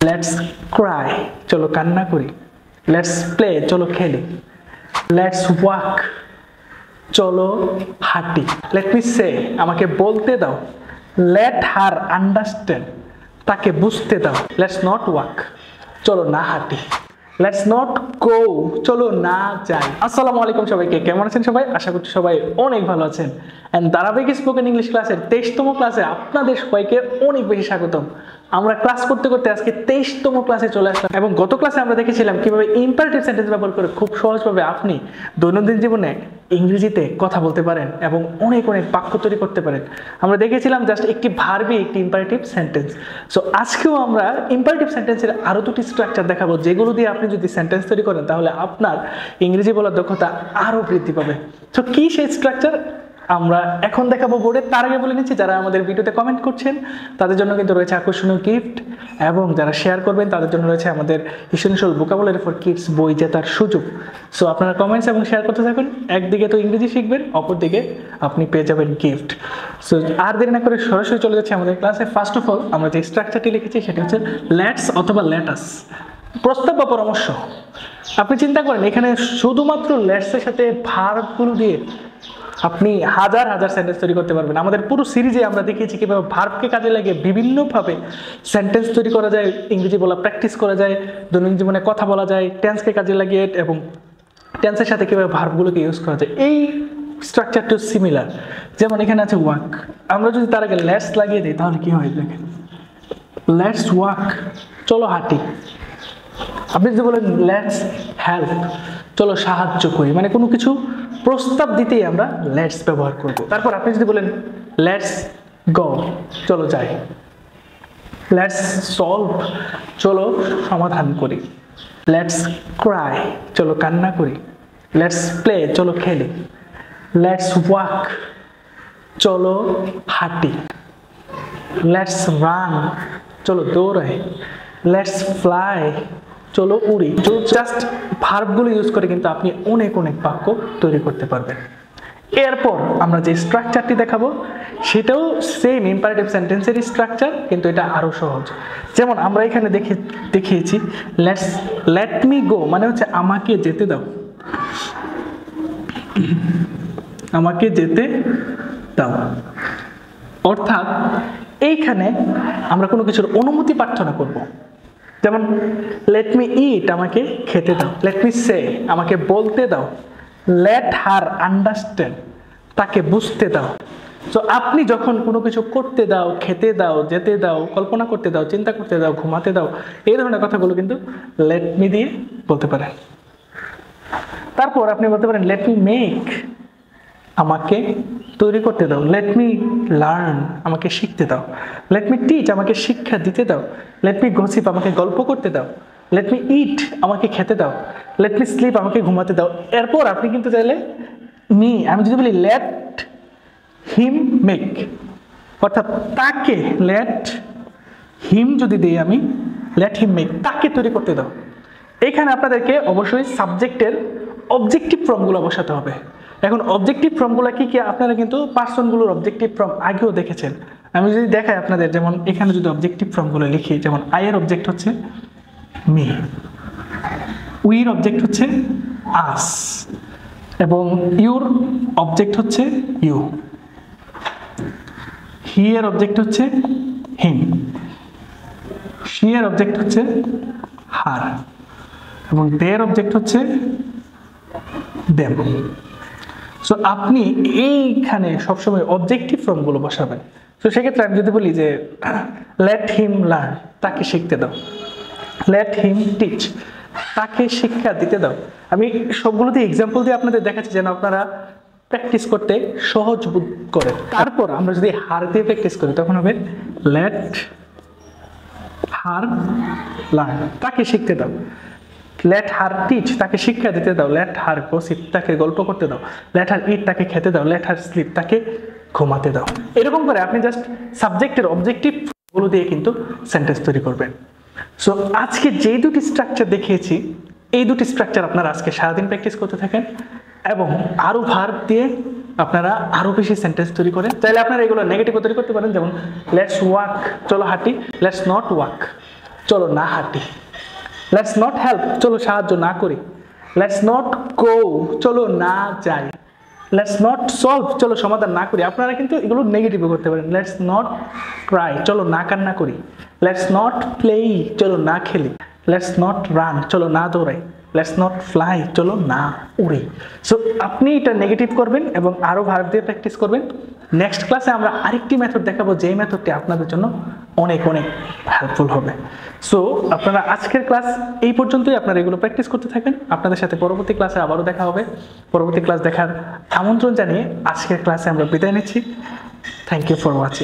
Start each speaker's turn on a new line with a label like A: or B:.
A: Let's Cry, চলো কান্না করি। লেটস প্লে, চলো খেলি। লেটস ওয়াক, চলো হাঁটি। লেট মি সে, আমাকে বলতে দাও। লেট হার আন্ডারস্ট্যান্ড, তাকে বুঝতে দাও। লেটস নট ওয়াক, চলো না হাঁটি। লেটস নট গো, চলো না যাই। আসসালামু আলাইকুম সবাইকে, কেমন আছেন সবাই? আশা করছি সবাই অনেক ভালো আছেন। এন্ড ধারাবাহিক স্পোকেন ইংলিশ ক্লাসের 23তম ক্লাসে আপনাদের সবাইকে অনেক বেশি স্বাগতম। আমরা ক্লাস করতে করতে আজকে 23তম ক্লাসে চলে আসলাম এবং গত ক্লাসে আমরা দেখেছিলাম কিভাবে ইম্পারেটিভ সেন্টেন্স ব্যবহার করে খুব সহজভাবে আপনি দৈনন্দিন জীবনে ইংরেজিতে কথা বলতে পারেন এবং অনেক অনেক বাক্য তৈরি করতে পারেন। আমরা দেখেছিলাম জাস্ট একটি ভার্বই একটি ইম্পারেটিভ সেন্টেন্স। সো আজকেও আমরা ইম্পারেটিভ সেন্টেন্সের আরও দুটি স্ট্রাকচার দেখাবো, যেগুলো দিয়ে আপনি যদি সেন্টেন্স তৈরি করেন তাহলে আপনার ইংরেজি বলার দক্ষতা আরও বৃদ্ধি পাবে। সো কি সেই স্ট্রাকচার আমরা এখন দেখাবো বোর্ডে। তার আগে বলে নিচ্ছি, যারা আমাদের ভিডিওতে কমেন্ট করছেন তাদের জন্য কিন্তু রয়েছে আকর্ষণীয় গিফট, এবং যারা শেয়ার করবেন তাদের জন্য রয়েছে আমাদের ইসেনশিয়াল ভোকাবুলারি ফর কিডস বই জেতার সুযোগ। সো আপনারা কমেন্টস এবং শেয়ার করতে থাকুন। একদিকে তো ইংরেজি শিখবেন, অপরদিকে আপনি পেয়ে যাবেন গিফট। সো আর দেরি না করে সরাসরি চলে যাচ্ছে আমাদের ক্লাসে। ফার্স্ট অফ অল আমরা যে স্ট্রাকচারটি লিখেছি সেটা হচ্ছে লেটস অথবা লেটাস, প্রস্তাব বা পরামর্শ। আপনি চিন্তা করেন এখানে শুধুমাত্র লেটসের সাথে ভার্বগুলো দিয়ে আপনি হাজার হাজার সেন্টেন্স তৈরি করতে পারবেন। আমাদের পুরো সিরিজে আমরা দেখিয়েছি কিভাবে ভার্বকে কাজে লাগিয়ে বিভিন্নভাবে সেন্টেন্স তৈরি করা যায়, ইংরেজি বলা প্র্যাকটিস করা যায়, দৈনন্দিন জীবনে কথা বলা যায়, টেন্সকে কাজে লাগিয়ে এবং টেন্সের সাথে কীভাবে ভার্বগুলোকে ইউজ করা যায়। এই স্ট্রাকচারটা সিমিলার। যেমন এখানে আছে ওয়াক, আমরা যদি তার আগে লেটস লাগিয়ে দিই তাহলে কি হয় দেখেন, লেটস ওয়াক, চলো হাঁটি। আপনি যদি বলেন লেটস হেল্প, চলো সাহায্য করি, মানে কোনো কিছু প্রস্তাব দিতেই আমরা লেটস ব্যবহার করব। তারপর আপনি যদি বলেন লেটস গো, চলো যাই। লেটস সলভ, চলো সমাধান করি। লেটস ক্রাই, চলো কান্না করি। লেটস প্লে, চলো খেলি। লেটস ওয়াক, চলো হাঁটি। লেটস রান, চলো দৌড়াই। লেটস ফ্লাই, চলো উড়ি। জাস্ট ভার্বগুলো ইউজ করে কিন্তু আপনি অনেক অনেক বাক্য তৈরি করতে পারবেন। এরপর আমরা যে স্ট্রাকচারটি দেখাবো সেটাও সেম ইম্পারেটিভ সেন্টেন্সেরই স্ট্রাকচার, কিন্তু এটা আরও সহজ। যেমন আমরা এখানে দেখিয়েছি লেট মি গো, মানে হচ্ছে আমাকে যেতে দাও, আমাকে যেতে দাও। অর্থাৎ এইখানে আমরা কোনো কিছুর অনুমতি প্রার্থনা করব। যেমন লেট মি ইট, আমাকে খেতে দাও। লেট মি সে, আমাকে বলতে দাও। লেট হার আন্ডারস্ট্যান্ড, তাকে বুঝতে দাও। তো আপনি যখন কোনো কিছু করতে দাও, খেতে দাও, যেতে দাও, কল্পনা করতে দাও, চিন্তা করতে দাও, ঘুমাতে দাও, এই ধরনের কথাগুলো কিন্তু লেট মি দিয়ে বলতে পারেন। তারপর আপনি বলতে পারেন লেট মি মেক, আমাকে তৈরি করতে দাও। লেট মি লার্ন, আমাকে শিখতে দাও। লেট মি টিচ, আমাকে শিক্ষা দিতে দাও। লেট মি গসিপ, আমাকে গল্প করতে দাও। লেট মি ইট, আমাকে খেতে দাও। লেট মি স্লিপ, আমাকে ঘুমাতে দাও। এরপর আপনি কিন্তু চাইলে আমি যদি বলি লেট হিম মেক, অর্থাৎ তাকে, লেট হিম যদি দিই আমি, লেট হিম মেক, তাকে তৈরি করতে দাও। এখানে আপনাদেরকে অবশ্যই সাবজেক্টের অবজেক্টিভ ফর্মগুলো বসাতে হবে। এখন অবজেক্টিভ ফর্মগুলো কি কি আপনারা কিন্তু পার্সনগুলোর অবজেক্টিভ ফর্ম আগেও দেখেছেন। আমি যদি দেখাই আপনাদের, যেমন এখানে যদি অবজেক্টিভ ফর্মগুলো লিখি, যেমন আই এর অবজেক্ট হচ্ছে মি, উইর অবজেক্ট হচ্ছে আস, এবং ইউর অবজেক্ট হচ্ছে ইউ, হি এর অবজেক্ট হচ্ছে হিম, শি এর অবজেক্ট হচ্ছে হার, এবং দের অবজেক্ট হচ্ছে দেম। সো আপনি এইখানে সবসময় অবজেক্টিভ ফর্মগুলো বসাবেন। তো সেক্ষেত্রে আমি যদি বলি যে লেট হিম লার্ন, তাকে শিখতে দাও। লেট হিম টিচ, তাকে শিক্ষা দিতে দাও। আমি সবগুলোতে এক্সাম্পল দিয়ে আপনাদের দেখাচ্ছি যেন আপনারা প্র্যাকটিস করতে সহজ বোধ করেন। তারপর আমরা যদি হার দিয়ে প্র্যাকটিস করি তখন হবে লেট হার লার্ন, তাকে শিখতে দাও। লেট হার টিচ, তাকে শিক্ষা দিতে দাও। লেট হার গসিপ, তাকে গল্প করতে দাও। লেট হার ইট, তাকে খেতে দাও। লেট হার স্লিপ, তাকে ঘুমাতে দাও। এরকম করে আপনি জাস্ট সাবজেক্টের অবজেক্টিভগুলো দিয়ে কিন্তু সেন্টেন্স তৈরি করবেন। সো আজকে যে দুটি স্ট্রাকচার দেখিয়েছি, এই দুটি স্ট্রাকচার আপনারা আজকে সারাদিন প্র্যাকটিস করতে থাকেন এবং আরও ভার্ব দিয়ে আপনারা আরও বেশি সেন্টেন্স তৈরি করেন। চাইলে আপনারা এগুলো নেগেটিভও তৈরি করতে পারেন, যেমন লেটস ওয়াক, চলো হাঁটি। লেটস নট ওয়াক, চলো না হাঁটি। লেটস নট হেল্প, চলো সাহায্য না করি। লেটস নট গো, চলো না যাই। লেটস নট সলভ, চলো সমাধান না করি। আপনারা কিন্তু এগুলো নেগেটিভও করতে পারেন। লেটস নট ক্রাই, চলো না কান্না করি। লেটস নট প্লে, চলো না খেলি। লেটস নট রান, চলো না দৌড়াই। লেটস নট ফ্লাই, চলো না উড়ি। সো আপনি এটা নেগেটিভ করবেন এবং আরও ভার্ব দিয়ে প্র্যাকটিস করবেন। নেক্সট ক্লাসে আমরা আরেকটি মেথড দেখাবো, যেই মেথডটি আপনাদের জন্য অনেক অনেক হেল্পফুল হবে। সো আপনারা আজকের ক্লাস এই পর্যন্তই, আপনারা এগুলো প্র্যাকটিস করতে থাকবেন। আপনাদের সাথে পরবর্তী ক্লাসে আবারও দেখা হবে। পরবর্তী ক্লাস দেখার আমন্ত্রণ জানিয়ে আজকের ক্লাসে আমরা বিদায় নিচ্ছি। Thank you for watching.